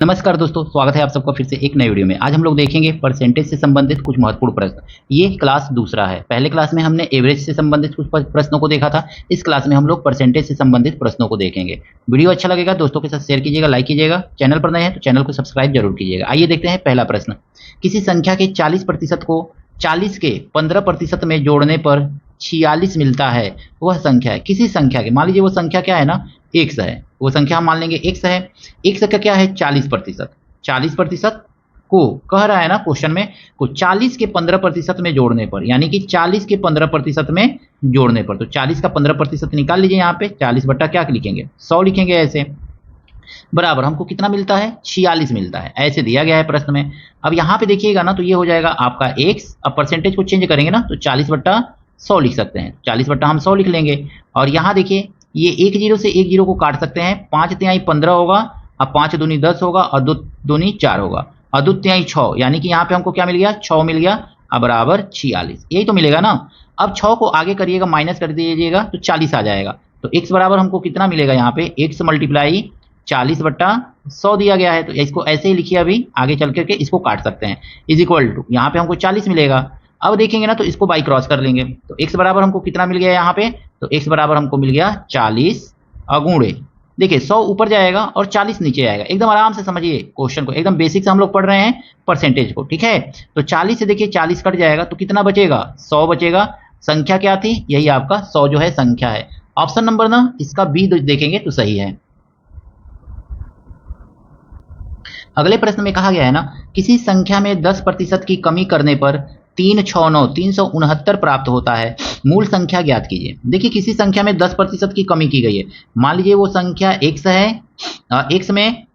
नमस्कार दोस्तों, स्वागत है आप सबका फिर से एक नई वीडियो में। आज हम लोग देखेंगे परसेंटेज से संबंधित कुछ महत्वपूर्ण प्रश्न। ये क्लास दूसरा है। पहले क्लास में हमने एवरेज से संबंधित कुछ प्रश्नों को देखा था। इस क्लास में हम लोग परसेंटेज से संबंधित प्रश्नों को देखेंगे। वीडियो अच्छा लगेगा दोस्तों के साथ शेयर कीजिएगा, लाइक कीजिएगा। चैनल पर नए हैं तो चैनल को सब्सक्राइब जरूर कीजिएगा। आइए देखते हैं पहला प्रश्न। किसी संख्या के 40% को 40 के 15% में जोड़ने पर 46 मिलता है, वह संख्या है। किसी संख्या के, मान लीजिए वो संख्या क्या है ना, एक्स है। वो संख्या हम मान लेंगे एक्स है। एक्स का क्या है 40%। 40% को कह रहा है ना क्वेश्चन में, को 40 के 15% में जोड़ने पर, यानी कि 40 के 15% में जोड़ने पर। तो 40 का 15% निकाल लीजिए। यहाँ पे 40 बट्टा क्या लिखेंगे, 100 लिखेंगे। ऐसे बराबर हमको कितना मिलता है, 46 मिलता है। ऐसे दिया गया है प्रश्न में। अब यहाँ पे देखिएगा ना, तो ये हो जाएगा आपका एक्स। अब परसेंटेज को चेंज करेंगे ना, तो 40 बट्टा 100 लिख सकते हैं। 40 बट्टा हम 100 लिख लेंगे। और यहाँ देखिए, ये एक जीरो से एक जीरो को काट सकते हैं। 5 तिहाई 15 होगा, अब 5 दूनी 10 होगा, और 2 दूनी 4 होगा, और 2 तिहाई 6, यानी कि यहाँ पे हमको क्या मिल गया, 6 मिल गया। अब बराबर 46, यही तो मिलेगा ना। अब 6 को आगे करिएगा, माइनस कर दीजिएगा, तो 40 आ जाएगा। तो x बराबर हमको कितना मिलेगा, यहाँ पे x मल्टीप्लाई 40 बट्टा 100 दिया गया है। तो इसको ऐसे ही लिखिए, अभी आगे चल करके इसको काट सकते हैं। इज इक्वल टू, यहाँ पे हमको 40 मिलेगा। अब देखेंगे ना, तो इसको बाई क्रॉस कर लेंगे। तो x बराबर हमको कितना मिल गया यहाँ पे, तो x बराबर हमको मिल गया 40 अगुणे, देखिए 100 ऊपर जाएगा और 40 नीचे आएगा। एकदम आराम से समझिए क्वेश्चन को, एकदम बेसिक से हम लोग पढ़ रहे हैं परसेंटेज को, ठीक है। तो 40 से देखिए 40 कट जाएगा, तो कितना बचेगा, 100 बचेगा। संख्या क्या थी, यही आपका 100 जो है संख्या है। ऑप्शन नंबर ना इसका बी देखेंगे तो सही है। अगले प्रश्न में कहा गया है ना, किसी संख्या में 10% की कमी करने पर 369 प्राप्त होता है, मूल संख्या ज्ञात कीजिए। देखिए किसी संख्या में 10% की कमी की गई है। मान लीजिए वो संख्या x है, x में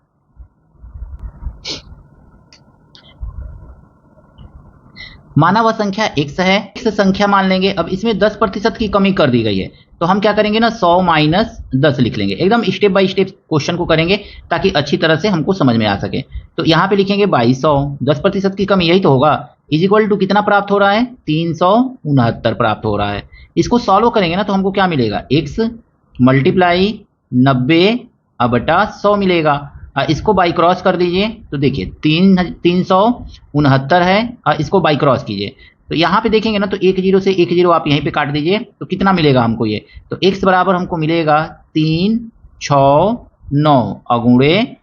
माना वह संख्या x है, x संख्या मान लेंगे। अब इसमें 10% की कमी कर दी गई है, तो हम क्या करेंगे ना, 100 माइनस 10 लिख लेंगे। एकदम स्टेप बाय स्टेप क्वेश्चन को करेंगे ताकि अच्छी तरह से हमको समझ में आ सके। तो यहाँ पे लिखेंगे 2200, 10% की कमी, यही तो होगा। इज इक्वल टू कितना प्राप्त हो रहा है, 369 प्राप्त हो रहा है। इसको सॉल्व करेंगे ना, तो हमको क्या मिलेगा, x मल्टीप्लाई 90 बटा 100 मिलेगा। इसको बाई क्रॉस कर दीजिए, तो देखिए 369 है, और इसको बाई क्रॉस कीजिए। तो यहाँ पे देखेंगे ना, तो एक जीरो से एक जीरो आप यहीं पे काट दीजिए, तो कितना मिलेगा हमको ये, तो x बराबर हमको मिलेगा 369 अगुणे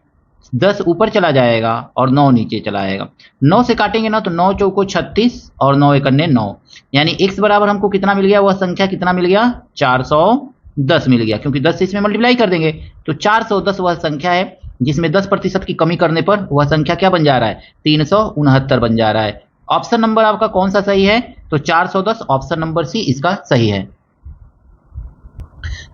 10 ऊपर चला जाएगा और 9 नीचे चला आएगा। 9 से काटेंगे ना, तो 9 चौको 36 और 9 एकन्ने 9, यानी x बराबर हमको कितना मिल गया, वह संख्या कितना मिल गया, 410 मिल गया। क्योंकि 10 से इसमें मल्टीप्लाई कर देंगे, तो 410 वह संख्या है जिसमें 10% की कमी करने पर वह संख्या क्या बन जा रहा है, 369 बन जा रहा है। ऑप्शन नंबर आपका कौन सा सही है, तो 410, ऑप्शन नंबर सी इसका सही है।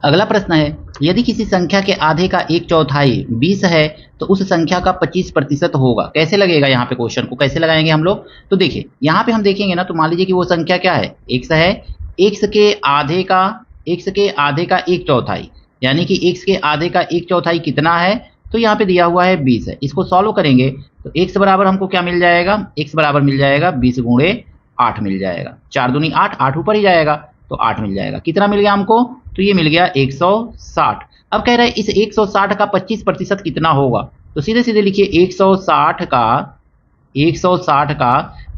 अगला प्रश्न है, यदि किसी संख्या के आधे का 1/4 20 है, तो उस संख्या का 25% होगा। कैसे लगेगा, यहाँ पे क्वेश्चन को कैसे लगाएंगे हम लोग, तो देखिए यहाँ पे हम देखेंगे ना, तो मान लीजिए कि वो संख्या क्या है, x है। x के आधे का 1/4, यानी कि x के आधे का 1/4 कितना है, तो यहाँ पे दिया हुआ है 20 है। इसको सॉल्व करेंगे तो x बराबर हमको क्या मिल जाएगा, x बराबर मिल जाएगा 20 गुणे 8 मिल जाएगा। 4 दूनी 8, 8 ऊपर ही जाएगा, तो 8 मिल जाएगा। कितना मिल गया हमको, तो ये मिल गया 160। अब कह रहा है इस 160 का 25% कितना होगा, तो सीधे सीधे लिखिए 160 का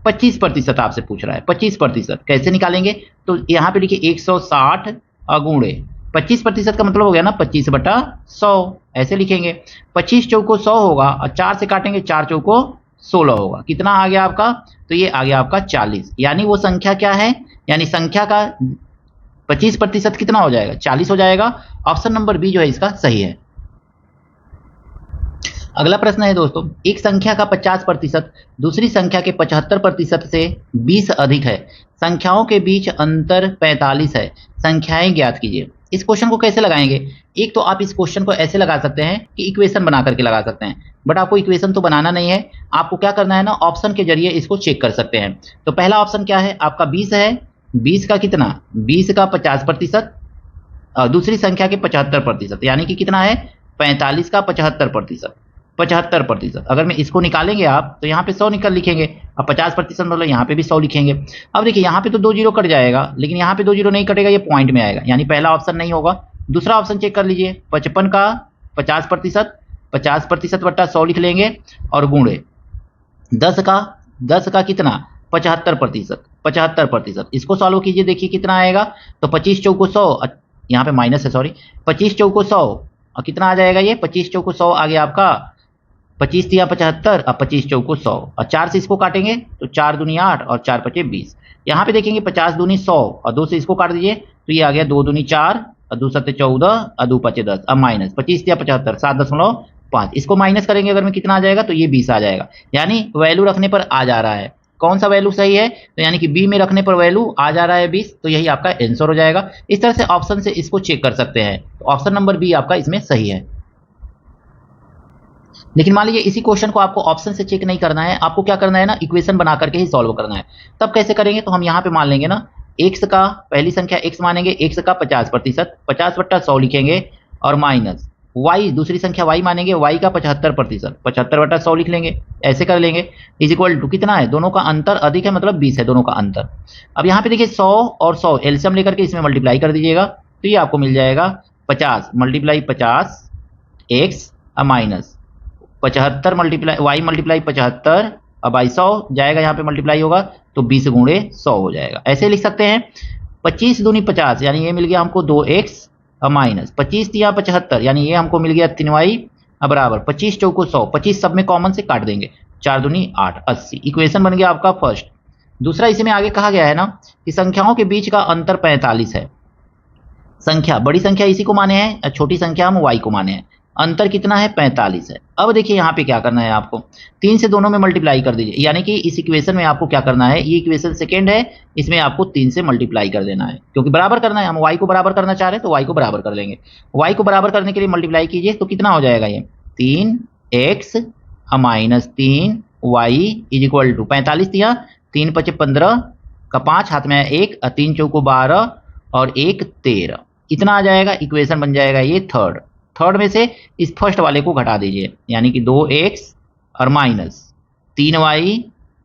25% आपसे पूछ रहा है। 25% कैसे निकालेंगे, तो यहाँ पे लिखिए 160 अगुणे 25% का मतलब हो गया ना 25 बटा 100, ऐसे लिखेंगे। 25 चौको 100 होगा, और 4 से काटेंगे, 4 चौको 16 होगा। कितना आ गया आपका, तो ये आ गया आपका 40। यानी वो संख्या क्या है, यानी संख्या का 25% कितना हो जाएगा, 40 हो जाएगा। ऑप्शन नंबर बी जो है इसका सही है। अगला प्रश्न है दोस्तों, एक संख्या का 50% दूसरी संख्या के 75% से 20 अधिक है, संख्याओं के बीच अंतर 45 है, संख्याएं ज्ञात कीजिए। इस क्वेश्चन को कैसे लगाएंगे, एक तो आप इस क्वेश्चन को ऐसे लगा सकते हैं कि इक्वेशन बना करके लगा सकते हैं, बट आपको इक्वेशन तो बनाना नहीं है। आपको क्या करना है ना, ऑप्शन के जरिए इसको चेक कर सकते हैं। तो पहला ऑप्शन क्या है आपका, 20 है। 20 का कितना, 20 का 50%, दूसरी संख्या के 75%, यानी कि कितना है, 45 का 75%। 75%, अगर मैं इसको निकालेंगे आप, तो यहाँ पे 100 निकल लिखेंगे। अब 50% मतलब यहाँ पे भी 100 लिखेंगे। अब देखिए यहाँ पे तो 2 जीरो कट जाएगा, लेकिन यहाँ पे 2 जीरो नहीं कटेगा, ये पॉइंट में आएगा, यानी पहला ऑप्शन नहीं होगा। दूसरा ऑप्शन चेक कर लीजिए, 55 का 50%, 50% बट्टा 100 लिख लेंगे और गुणे 10 का कितना 75%, 75%। इसको सॉल्व कीजिए, देखिए कितना आएगा। तो 25 चौको 100, यहाँ पे माइनस है सॉरी, 25 चौको 100 और कितना आ जाएगा ये 25 चौको 100 आ गया आपका 25 दिया 75 और 25 चौको 100 और 4 से इसको काटेंगे तो 4 दूनी 8 और 4 पचे 20। यहाँ पे देखेंगे 50 दूनी 100 और 2 से इसको काट दीजिए तो ये आ गया 2 दूनी 4 और 2 सत्ते 14 और 2 पचे 10 अब माइनस 25 दिया 75 7.5, इसको माइनस करेंगे अगर में कितना आ जाएगा तो ये 20 आ जाएगा। यानी वैल्यू रखने पर आ जा रहा है। कौन सा वैल्यू सही है? तो यानी कि बी में रखने पर वैल्यू आ जा रहा है 20, तो यही आपका आंसर हो जाएगा। इस तरह से ऑप्शन से इसको चेक कर सकते हैं। तो ऑप्शन नंबर बी आपका इसमें सही है। लेकिन मान लीजिए इसी क्वेश्चन को आपको ऑप्शन से चेक नहीं करना है, आपको क्या करना है ना, इक्वेशन बना करके ही सॉल्व करना है। तब कैसे करेंगे? तो हम यहाँ पे मान लेंगे ना x का, पहली संख्या x मानेंगे, x का 50%, 50/100 लिखेंगे और माइनस y, दूसरी संख्या y मानेंगे, y का 75%, 75/100 लिख लेंगे, ऐसे कर लेंगे। इज इक्वल टू कितना है, दोनों का अंतर अधिक है मतलब 20 है दोनों का अंतर। अब यहाँ पे देखिए 100 और 100 एलसीएम लेकर के इसमें मल्टीप्लाई कर दीजिएगा तो ये आपको मिल जाएगा 50 multiply 50 x minus 75 multiply y multiply 75 अब बाई 100 जाएगा, यहाँ पे मल्टीप्लाई होगा तो 20 गुणे 100 हो जाएगा। ऐसे लिख सकते हैं 25 दूनी 50 यानी ये मिल गया हमको 2x और माइनस 25 दिया 75 यानी ये हमको मिल गया 3y बराबर 25 चौको 100, 25 सब में कॉमन से काट देंगे, 4 दूनी 8 80। इक्वेशन बन गया आपका फर्स्ट। दूसरा इसमें आगे कहा गया है ना कि संख्याओं के बीच का अंतर 45 है। संख्या, बड़ी संख्या इसी को माने हैं, छोटी संख्या हम y को माने हैं। अंतर कितना है 45 है। अब देखिए यहाँ पे क्या करना है आपको, 3 से दोनों में मल्टीप्लाई कर दीजिए, यानी कि इस इक्वेशन में आपको क्या करना है, ये इक्वेशन सेकंड है, इसमें आपको 3 से मल्टीप्लाई कर देना है क्योंकि बराबर करना है, हम y को बराबर करना चाह रहे हैं तो y को बराबर कर लेंगे। y को बराबर करने के लिए मल्टीप्लाई कीजिए तो कितना हो जाएगा, ये 3x minus 3y is equal to 45 दिया, 3 पचे 15 का 5 हाथ में 1 और 3 चौको 12 और 1 13, इतना आ जाएगा। इक्वेशन बन जाएगा ये थर्ड में से इस फर्स्ट वाले को घटा दीजिए, यानी कि 2x और माइनस 3y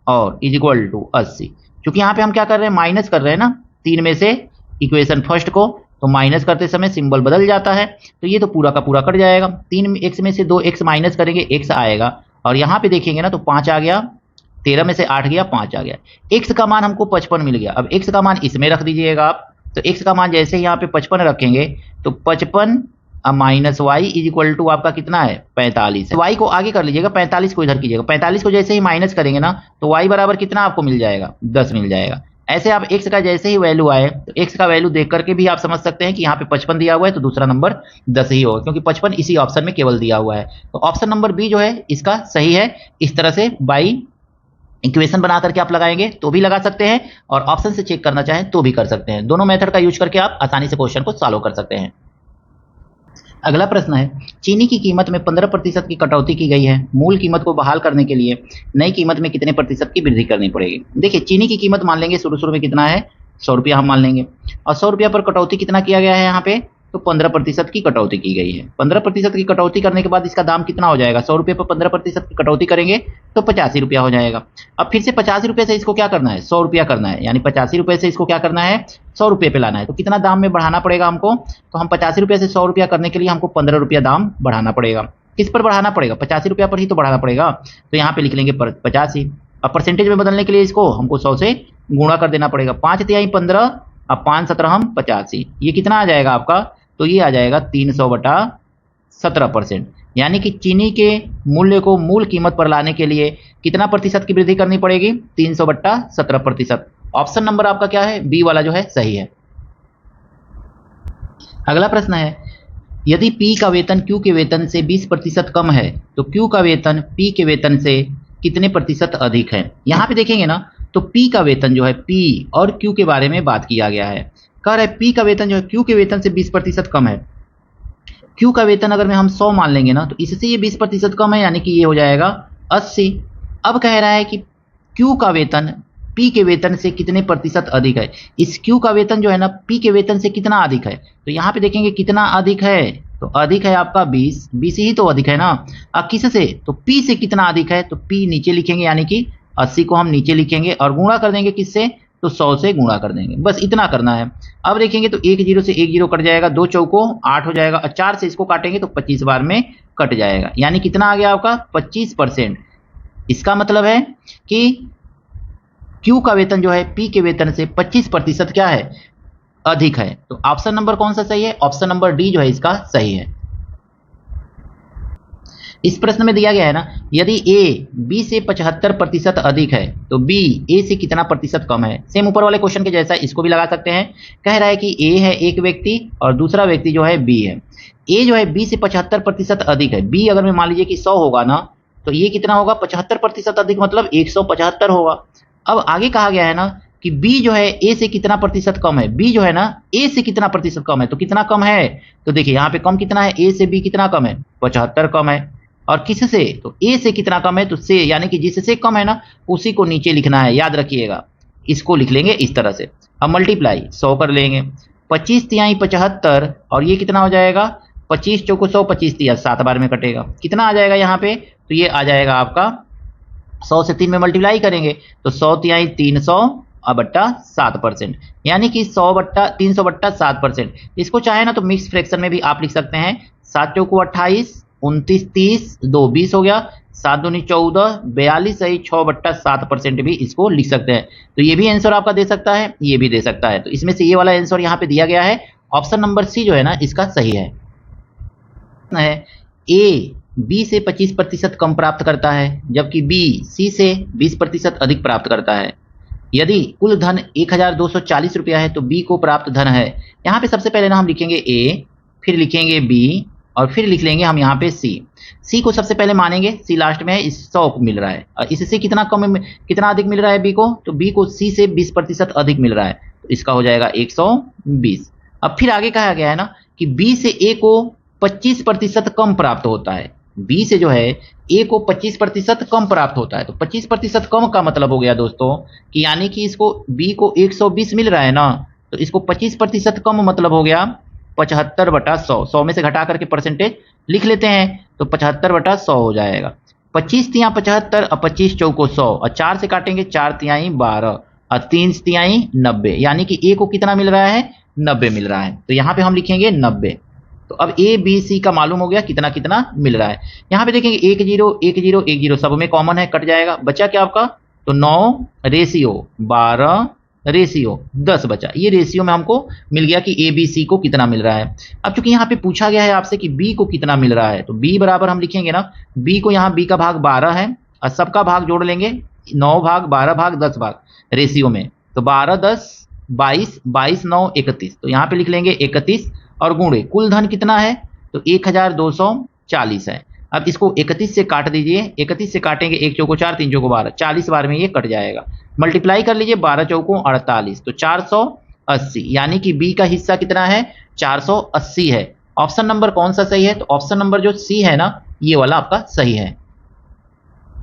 और इज इक्वल टू 80। क्योंकि यहाँ पे हम क्या कर रहे हैं, माइनस कर रहे हैं ना 3 में से इक्वेशन फर्स्ट को, तो माइनस करते समय सिंबल बदल जाता है तो ये तो पूरा का पूरा कट जाएगा। 3x में से 2x माइनस करेंगे x आएगा और यहाँ पे देखेंगे ना तो 5 आ गया, 13 में से 8 गया 5 आ गया। x का मान हमको 55 मिल गया। अब x का मान इसमें रख दीजिएगा आप, तो x का मान जैसे यहाँ पे 55 रखेंगे तो 55 minus y is equal to आपका कितना है 45 है। y को आगे कर लीजिएगा, 45 को इधर कीजिएगा, 45 को जैसे ही माइनस करेंगे ना तो y बराबर कितना आपको मिल जाएगा 10 मिल जाएगा। ऐसे आप x का जैसे ही वैल्यू आए तो x का वैल्यू देख करके भी आप समझ सकते हैं कि यहाँ पे 55 दिया हुआ है तो दूसरा नंबर 10 ही होगा, क्योंकि 55 इसी ऑप्शन में केवल दिया हुआ है। तो ऑप्शन नंबर बी जो है इसका सही है। इस तरह से बाई इक्वेशन बना करके आप लगाएंगे तो भी लगा सकते हैं और ऑप्शन से चेक करना चाहें तो भी कर सकते हैं। दोनों मेथड का यूज करके आप आसानी से क्वेश्चन को सॉल्व कर सकते हैं। अगला प्रश्न है, चीनी की कीमत में 15% की कटौती की गई है, मूल कीमत को बहाल करने के लिए नई कीमत में कितने प्रतिशत की वृद्धि करनी पड़ेगी। देखिए चीनी की कीमत मान लेंगे शुरू में कितना है 100 रुपया हम मान लेंगे और 100 रुपया पर कटौती कितना किया गया है यहाँ पे, तो 15% की कटौती की गई है। 15% की कटौती करने के बाद इसका दाम कितना हो जाएगा, 100 रुपये पर 15% की कटौती करेंगे तो 85 रुपया हो जाएगा। अब फिर से 85 रुपये से इसको क्या करना है 100 रुपया करना है, यानी 85 रुपये से इसको क्या करना है 100 रुपये पे लाना है। तो कितना दाम में बढ़ाना पड़ेगा हमको, तो हम 85 रुपये से 100 रुपया करने के लिए हमको 15 रुपया दाम बढ़ाना पड़ेगा। किस पर बढ़ाना पड़ेगा, 85 रुपया पर ही तो बढ़ाना पड़ेगा। तो यहाँ पे लिख लेंगे 85। अब परसेंटेज में बदलने के लिए इसको हमको 100 से गुणा कर देना पड़ेगा, 5 तिहाई 15 अब 5 17 हम 85, ये कितना आ जाएगा आपका, तो ये आ जाएगा 300/17%। यानी कि चीनी के मूल्य को मूल कीमत पर लाने के लिए कितना प्रतिशत की वृद्धि करनी पड़ेगी, 300/17%। ऑप्शन नंबर आपका क्या है, बी वाला जो है सही है। अगला प्रश्न है, यदि P का वेतन Q के वेतन से 20% कम है तो Q का वेतन P के वेतन से कितने प्रतिशत अधिक है। यहाँ पे देखेंगे ना तो P का वेतन जो है P और Q के बारे में बात किया गया है। कह रहा है P का वेतन जो है Q के वेतन से 20% कम है। Q का वेतन अगर में हम 100 मान लेंगे ना तो इससे ये 20% कम है, यानी कि ये हो जाएगा 80। अब कह रहा है कि Q का वेतन P के वेतन से कितने प्रतिशत अधिक है। इस Q का वेतन जो है ना P के वेतन से कितना अधिक है, तो यहाँ पे देखेंगे कितना अधिक है, तो अधिक है आपका 20 ही तो अधिक है ना। अब किससे, तो P से कितना अधिक है, तो P नीचे लिखेंगे, यानी कि 80 को हम नीचे लिखेंगे और गुणा कर देंगे किससे, तो 100 से गुणा कर देंगे, बस इतना करना है। अब देखेंगे तो 1 0 से 1 0 कट जाएगा, 2 चौको 8 हो जाएगा और 4 से इसको काटेंगे तो 25 बार में कट जाएगा, यानी कितना आ गया आपका 25%। इसका मतलब है कि Q का वेतन जो है P के वेतन से 25% क्या है, अधिक है। तो ऑप्शन नंबर कौन सा सही है, ऑप्शन नंबर डी जो है इसका सही है। इस प्रश्न में दिया गया है ना, यदि A B से 75% अधिक है तो B A से कितना प्रतिशत कम है। सेम ऊपर वाले क्वेश्चन के जैसा इसको भी लगा सकते हैं। कह रहा है कि A है एक व्यक्ति और दूसरा व्यक्ति जो है B है। A जो है B से 75% अधिक है। B अगर मैं मान लीजिए कि 100 होगा ना, तो ये कितना होगा 75% अधिक, मतलब 175 होगा। अब आगे कहा गया है ना कि B जो है A से कितना प्रतिशत कम है। B जो है ना A से कितना प्रतिशत कम है, तो कितना कम है, तो देखिए यहाँ पे कम कितना है, A से B कितना कम है, 75 कम है। और किससे, तो A से कितना कम है, तो से यानी कि जिससे कम है ना उसी को नीचे लिखना है, याद रखिएगा। इसको लिख लेंगे इस तरह से। अब मल्टीप्लाई 100 कर लेंगे, 25 तिहाई 75 और ये कितना हो जाएगा 25 चौको 100, 25 तिया 7 बार में कटेगा, कितना आ जाएगा यहाँ पे, तो ये आ जाएगा आपका 100 से 3 में मल्टीप्लाई करेंगे तो 100 तिहाई 300 और बट्टा 7%, यानी कि 100 बट्टा 300 बट्टा 7%। इसको चाहे ना तो मिक्स फ्रैक्शन में भी आप लिख सकते हैं। 7 चौको 28, 29 30, 2 20 हो गया, 7 दूनी 14, 42 सही 6 बट्टा 7% भी इसको लिख सकते हैं। तो ये भी आंसर आपका दे सकता है, ये भी दे सकता है। तो इसमें से ये वाला आंसर यहाँ पे दिया गया है, ऑप्शन नंबर सी जो है ना इसका सही है। ए बी से 25% कम प्राप्त करता है, जबकि बी सी से 20% अधिक प्राप्त करता है। यदि कुल धन 1240 रुपया है तो बी को प्राप्त धन है। यहाँ पे सबसे पहले ना हम लिखेंगे ए, फिर लिखेंगे बी और फिर लिख लेंगे हम यहाँ पे सी। सी को सबसे पहले मानेंगे, सी लास्ट में है, इस 100 को मिल रहा है और इससे कितना कितना अधिक मिल रहा है बी को, तो बी को सी से 20% अधिक मिल रहा है, तो इसका हो जाएगा 120। अब फिर आगे कहा गया है ना कि बी से ए को 25% कम प्राप्त होता है। बी से जो है ए को 25% कम प्राप्त होता है, तो 25% कम का मतलब हो गया दोस्तों कि यानी कि इसको बी को 120 मिल रहा है ना, तो इसको 25% कम मतलब हो गया 75 बटा 100। 100 में से घटा करके परसेंटेज लिख लेते हैं, तो 75 बटा 100 हो जाएगा। 25 तिया 75 और 25 चौको 100 और 4 से काटेंगे, 4 तिहाई 12 और 3 तिहाई 90, यानी कि ए को कितना मिल रहा है 90 मिल रहा है, तो यहाँ पे हम लिखेंगे 90। तो अब ए बी सी का मालूम हो गया कितना कितना मिल रहा है। यहाँ पे देखेंगे 1 0 1 0 1 0 सब में कॉमन है, कट जाएगा, बचा क्या आपका, तो 9 रेशियो 12 रेशियो 10 बचा। ये रेशियो में हमको मिल गया कि ए बी सी को कितना मिल रहा है। अब चूंकि यहाँ पे पूछा गया है आपसे कि बी को कितना मिल रहा है, तो बी बराबर हम लिखेंगे ना, बी को यहाँ बी का भाग 12 है और सबका भाग जोड़ लेंगे, 9 भाग 12 भाग 10 भाग रेशियो में, तो 12 10 22 22 9 31, तो यहाँ पे लिख लेंगे 31 और गुणे कुल धन कितना है, तो 1240 है। अब इसको 31 से काट दीजिए, 31 से काटेंगे 1 चौको 4 3 चौको 12, 40 बार में ये कट जाएगा। मल्टीप्लाई कर लीजिए 12 चौको 48, तो 480, यानी कि बी का हिस्सा कितना है 480 है। ऑप्शन नंबर कौन सा सही है, तो ऑप्शन नंबर जो सी है ना ये वाला आपका सही है।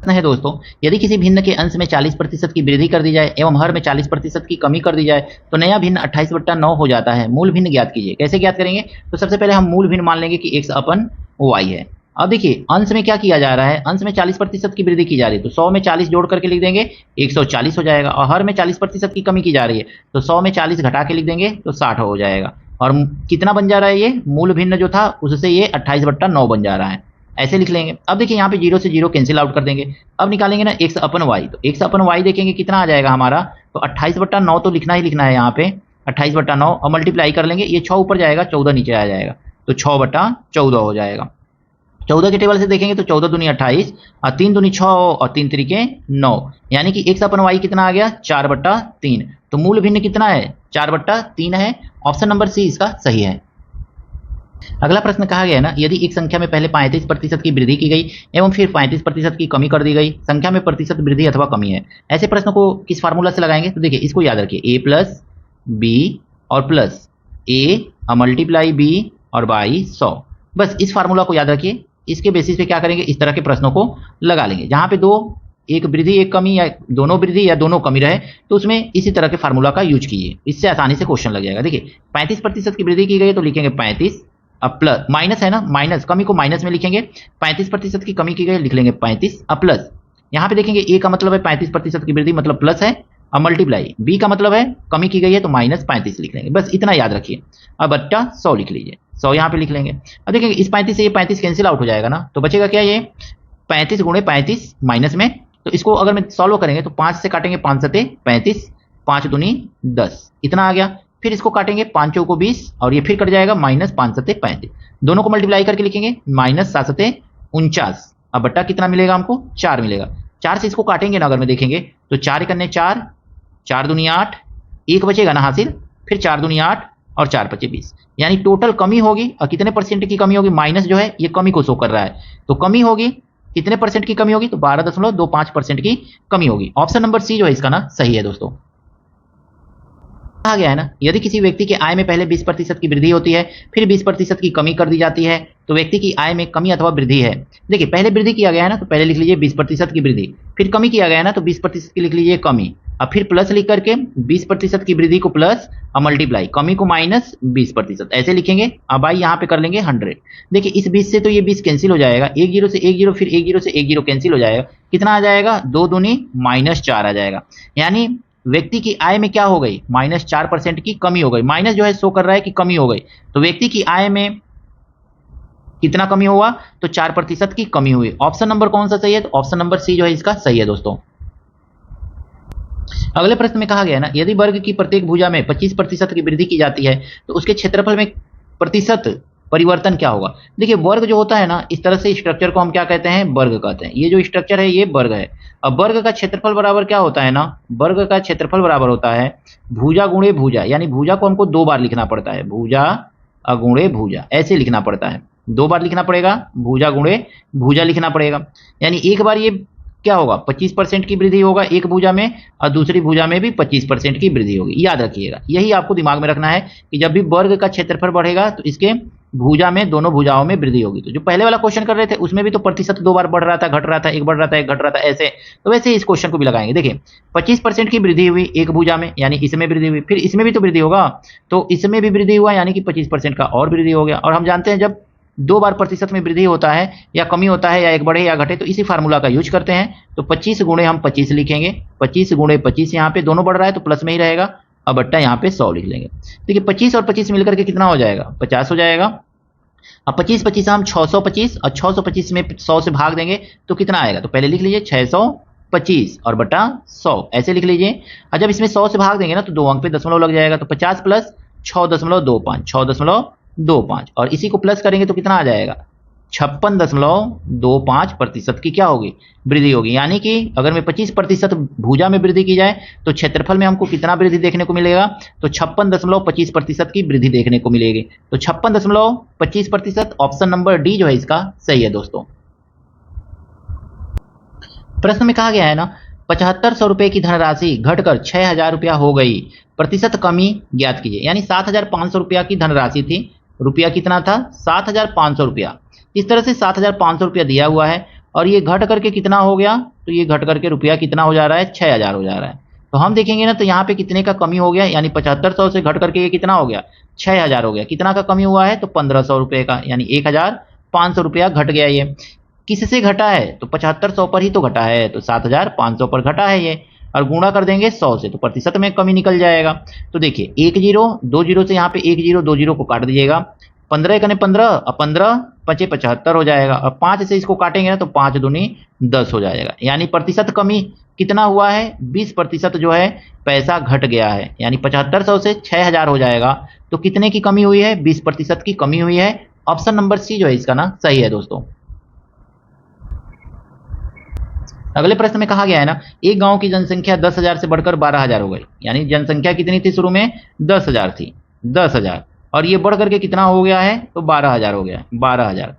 है दोस्तों, यदि किसी भिन्न के अंश में 40% की वृद्धि कर दी जाए एवं हर में 40% की कमी कर दी जाए तो नया भिन्न 28/9 हो जाता है। मूल भिन्न ज्ञात कीजिए। कैसे ज्ञात करेंगे, तो सबसे पहले हम मूल भिन्न मान लेंगे कि x/y है। अब देखिए अंश में क्या किया जा रहा है, अंश में 40% की वृद्धि की जा रही है, तो 100 में 40 जोड़ करके लिख देंगे 140 हो जाएगा, और हर में 40% की कमी की जा रही है तो 100 में 40 घटा के लिख देंगे तो 60 हो जाएगा। और कितना बन जा रहा है, ये मूल भिन्न जो था उससे ये 28/9 बन जा रहा है, ऐसे लिख लेंगे। अब देखिए यहाँ पे 0 से 0 कैंसिल आउट कर देंगे। अब निकालेंगे ना x/y, तो x/y देखेंगे कितना आ जाएगा हमारा, तो 28/9 तो लिखना ही लिखना है यहाँ पे 28/9 और मल्टीप्लाई कर लेंगे, ये 6 ऊपर जाएगा 14 नीचे आ जाएगा, तो 6/14 हो जाएगा। 14 के टेबल से देखेंगे तो 14 दूनी 28 और 3 दूनी 6 और 3 तरीके 9, यानी कि x/y कितना आ गया 4/3। तो मूल भिन्न कितना है 4/3 है। ऑप्शन नंबर सी इसका सही है। अगला प्रश्न कहा गया है ना, यदि एक संख्या में पहले 35% की वृद्धि की गई एवं फिर 35% की कमी कर दी गई, संख्या में प्रतिशत वृद्धि अथवा कमी है, ऐसे प्रश्न को किस फार्मूला से लगाएंगे, तो देखिए इसको याद रखिए, a प्लस बी और प्लस a मल्टीप्लाई बी और बाई 100, बस इस फार्मूला को याद रखिए। इसके बेसिस पे क्या करेंगे, इस तरह के प्रश्नों को लगा लेंगे जहां पे एक वृद्धि एक कमी या दोनों वृद्धि या दोनों कमी रहे, तो उसमें इसी तरह के फार्मूला का यूज कीजिए, इससे आसानी से क्वेश्चन लग जाएगा। देखिए 35% की वृद्धि की गई तो लिखेंगे 35, अब प्लस माइनस है ना, माइनस कमी को माइनस में लिखेंगे, 35% की कमी की गई लिख लेंगे 35, अब प्लस यहाँ पे देखेंगे ए का मतलब है 35% की वृद्धि मतलब प्लस है, अब मल्टीप्लाई बी का मतलब है कमी की गई है तो -35 लिख लेंगे, बस इतना याद रखिए। अब बट्टा 100 लिख लीजिए। 100 यहाँ पे लिख लेंगे। अब देखेंगे इस 35 से ये 35 कैंसिल आउट हो जाएगा ना, तो बचेगा क्या, ये 35 गुणे 35 माइनस में, तो इसको अगर मैं सॉल्व करेंगे तो 5 से काटेंगे 5 सते 35, 5 दूनी 10, इतना आ गया। फिर इसको काटेंगे 5 चौको 20 और ये फिर कट जाएगा माइनस 5 सते 35, दोनों को मल्टीप्लाई करके लिखेंगे माइनस 7 सते 49। अब बट्टा कितना मिलेगा हमको, 4 मिलेगा। 4 से इसको काटेंगे ना अगर मैं देखेंगे तो 4 एकन्ने 4, 4 दूनी 8, एक बचेगा ना हासिल, फिर 4 दूनी 8 और 4 पचे 20, यानी टोटल कमी होगी। और कितने परसेंट की कमी होगी, माइनस जो है ये कमी को शो कर रहा है, तो कमी होगी कितने परसेंट की कमी होगी, तो 12.25% की कमी होगी। ऑप्शन नंबर सी जो है इसका ना सही है दोस्तों। कहा गया है ना, यदि किसी व्यक्ति के आय में पहले 20% की वृद्धि होती है, फिर 20% की कमी कर दी जाती है, तो व्यक्ति की आय में कमी अथवा वृद्धि है। देखिए पहले वृद्धि किया गया है ना, तो पहले लिख लीजिए 20% की वृद्धि, फिर कमी किया गया है ना, तो 20% की लिख लीजिए कमी, अब फिर प्लस लिख करके 20% की वृद्धि को प्लस और मल्टीप्लाई, कमी को माइनस 20%, ऐसे लिखेंगे। अब आई यहाँ पे कर लेंगे 100। देखिए इस 20 से तो ये 20 कैंसिल हो जाएगा, एक जीरो से एक जीरो, फिर एक जीरो से एक जीरो कैंसिल हो जाएगा, कितना आ जाएगा, 2 दूनी -4 आ जाएगा। यानी व्यक्ति की आय में क्या हो गई, -4% की कमी हो गई। माइनस जो है शो कर रहा है कि कमी हो गई, तो व्यक्ति की आय में कितना कमी हुआ, तो 4% की कमी हुई। ऑप्शन नंबर कौन सा सही है, तो ऑप्शन नंबर सी जो है इसका सही है दोस्तों। अगले प्रश्न में कहा गया है ना, यदि वर्ग की प्रत्येक भुजा में 25% की वृद्धि की जाती है, तो उसके क्षेत्रफल में प्रतिशत परिवर्तन क्या होगा। देखिए वर्ग जो होता है ना, इस तरह से स्ट्रक्चर को हम क्या कहते हैं, वर्ग कहते हैं। ये जो स्ट्रक्चर है ये वर्ग है। अब वर्ग का क्षेत्रफल बराबर क्या होता है ना, वर्ग का क्षेत्रफल बराबर होता है भुजा गुणे भुजा, यानी भुजा को हमको 2 बार लिखना पड़ता है, भुजा अगुणे भुजा, ऐसे लिखना पड़ता है, 2 बार लिखना पड़ेगा, भुजा गुणे भुजा लिखना पड़ेगा। यानी एक बार ये क्या होगा, 25% की वृद्धि होगा एक भुजा में, और दूसरी भुजा में भी 25% की वृद्धि होगी। याद रखिएगा, यही आपको दिमाग में रखना है कि जब भी वर्ग का क्षेत्रफल बढ़ेगा तो इसके भुजा में, दोनों भुजाओं में वृद्धि होगी। तो जो पहले वाला क्वेश्चन कर रहे थे उसमें भी तो प्रतिशत 2 बार बढ़ रहा था, घट रहा था, एक बढ़ रहा था, एक घट रहा था, ऐसे, तो वैसे ही इस क्वेश्चन को भी लगाएंगे। देखिए 25% की वृद्धि हुई एक भुजा में, यानी इसमें वृद्धि हुई, फिर इसमें भी तो वृद्धि होगा, तो इसमें भी वृद्धि हुआ, यानी कि 25% का और वृद्धि हो गया। और हम जानते हैं जब 2 बार प्रतिशत में वृद्धि होता है या कमी होता है, या एक बढ़े या घटे, तो इसी फार्मूला का यूज करते हैं। तो 25 गुणे हम 25 लिखेंगे, 25 गुणे 25, यहाँ पे दोनों बढ़ रहा है तो प्लस में ही रहेगा, अब बट्टा यहाँ पे 100 लिख लेंगे। देखिए 25 और 25 मिलकर के कितना हो जाएगा, 50 हो जाएगा। अब 25 25 हम 625, और 625 में 100 से भाग देंगे तो कितना आएगा, तो पहले लिख लीजिए 625 और बटा 100, ऐसे लिख लीजिए। और जब इसमें 100 से भाग देंगे ना तो 2 अंक पे दशमलव लग जाएगा, तो 50 प्लस 6.25, 6.25, और इसी को प्लस करेंगे तो कितना आ जाएगा, 56.25% की क्या होगी, वृद्धि होगी। यानी कि अगर मैं 25% भुजा में वृद्धि की जाए तो क्षेत्रफल में हमको कितना वृद्धि देखने को मिलेगा, तो 56.25% की वृद्धि देखने को मिलेगी। तो 56.25%, ऑप्शन नंबर डी जो है इसका सही है दोस्तों। प्रश्न में कहा गया है ना, 7500 रुपए की धनराशि घटकर 6000 रुपया हो गई, प्रतिशत कमी ज्ञात कीजिए। यानी 7500 रुपया की धनराशि थी, रुपया कितना था, 7500 रुपया। इस तरह से 7500 रुपया दिया हुआ है और ये घट करके कितना हो गया, तो ये घट करके रुपया कितना हो जा रहा है, 6000 हो जा रहा है। तो हम देखेंगे ना, तो यहाँ पे कितने का कमी हो गया, यानी 7500 से घट करके ये कितना हो गया, 6000 हो गया। कितना का कमी हुआ है, तो 1500 रुपये का, यानी 1500 रुपया घट गया। ये किससे घटा है, तो 7500 पर ही तो घटा है, तो 7500 पर घटा है ये, और गुणा कर देंगे 100 से, तो प्रतिशत में कमी निकल जाएगा। तो देखिए 1 जीरो 2 जीरो से यहाँ पे 1 जीरो 2 जीरो को काट दीजिएगा, 15 कने 15 और 15 पचे 75 हो जाएगा, और 5 से इसको काटेंगे ना तो 5 दूनी 10 हो जाएगा। यानी प्रतिशत कमी कितना हुआ है, 20% जो है पैसा घट गया है, यानी 7500 से 6000 हो जाएगा। तो कितने की कमी हुई है, 20% की कमी हुई है। ऑप्शन नंबर सी जो है इसका ना सही है दोस्तों। अगले प्रश्न में कहा गया है ना, एक गांव की जनसंख्या 10,000 से बढ़कर 12,000 हो गई। यानी जनसंख्या कितनी थी, शुरू में 10,000 थी, 10,000, और ये बढ़ करके कितना हो गया है, तो 12,000 हो गया। 12,000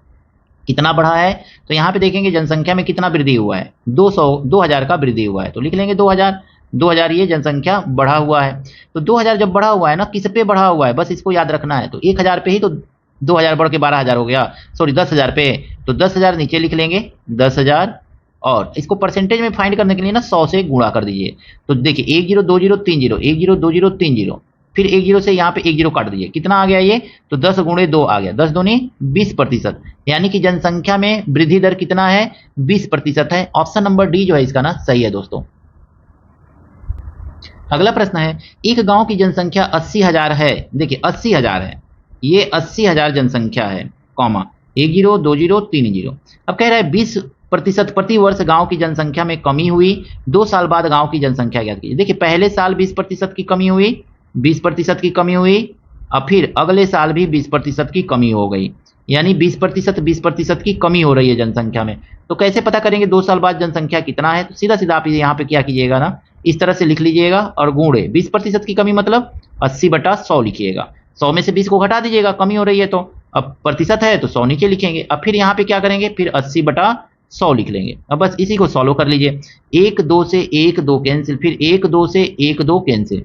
कितना बढ़ा है, तो यहाँ पे देखेंगे जनसंख्या में कितना वृद्धि हुआ है, 2000 का वृद्धि हुआ है, तो लिख लेंगे 2000 ये जनसंख्या बढ़ा हुआ है। तो 2000 जब बढ़ा हुआ है ना, किस पे बढ़ा हुआ है, बस इसको याद रखना है। तो 1000 पे ही तो 2000 बढ़ के 12,000 हो गया, सॉरी 10,000 पे, तो 10,000 नीचे लिख लेंगे 10,000, और इसको परसेंटेज में फाइंड करने के लिए ना 100 से गुणा कर दीजिए। तो देखिए 1 zero 2 zero 3 zero, 1 zero 2 zero 3 zero, फिर 1 जीरो से यहाँ पे 1 जीरो काट दीजिए, कितना आ गया ये, तो 10 गुणे 2 आ गया, 10 दूनी 20%, यानी कि जनसंख्या में वृद्धि दर कितना है, 20% है। ऑप्शन नंबर डी जो है इसका ना सही है दोस्तों। अगला प्रश्न है, एक गांव की जनसंख्या 80,000 है। देखिए 80,000 है, ये 80,000 जनसंख्या है, कॉमा 1 जीरो 2 जीरो 3 जीरो। अब कह रहा है 20% प्रति वर्ष गांव की जनसंख्या में कमी हुई, 2 साल बाद गांव की जनसंख्या ज्ञात कीजिए। देखिए पहले साल 20% की कमी हुई, 20% की कमी हुई, और फिर अगले साल भी 20% की कमी हो गई, यानी 20% की कमी हो रही है जनसंख्या में। तो कैसे पता करेंगे 2 साल बाद जनसंख्या कितना है? तो सीधा सीधा आप यहाँ पे क्या कीजिएगा ना, इस तरह से लिख लीजिएगा और गुणे 20% की कमी मतलब 80/100 लिखिएगा। 100 में से 20 को घटा दीजिएगा, कमी हो रही है तो। अब प्रतिशत है तो 100 नीचे लिखेंगे। अब फिर यहाँ पे क्या करेंगे, फिर 80/100 लिख लेंगे। अब बस इसी को सॉल्व कर लीजिए। 1 2 से 1 2 कैंसिल, फिर 1 2 से 1 2 कैंसिल,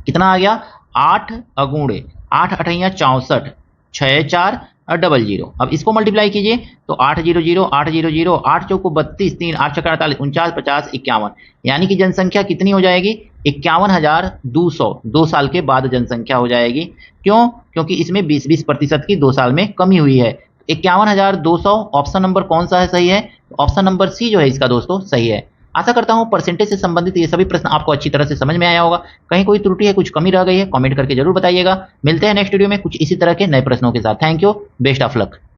कितना आ गया 8 अगुणे 8 अठैया 64, 6 4 और डबल जीरो। अब इसको मल्टीप्लाई कीजिए तो 8 0 0 8 0 0 8 चौको 32, 3 8 छक्का 48, 49 50 51, यानी कि जनसंख्या कितनी हो जाएगी 51,200। 2 साल के बाद जनसंख्या हो जाएगी। क्यों? क्योंकि इसमें 20% की 2 साल में कमी हुई है। 51,200 ऑप्शन नंबर कौन सा है सही है? ऑप्शन नंबर सी जो है इसका दोस्तों सही है। आशा करता हूं परसेंटेज से संबंधित ये सभी प्रश्न आपको अच्छी तरह से समझ में आया होगा। कहीं कोई त्रुटि है, कुछ कमी रह गई है, कमेंट करके जरूर बताइएगा। मिलते हैं नेक्स्ट वीडियो में कुछ इसी तरह के नए प्रश्नों के साथ। Thank you, best of luck.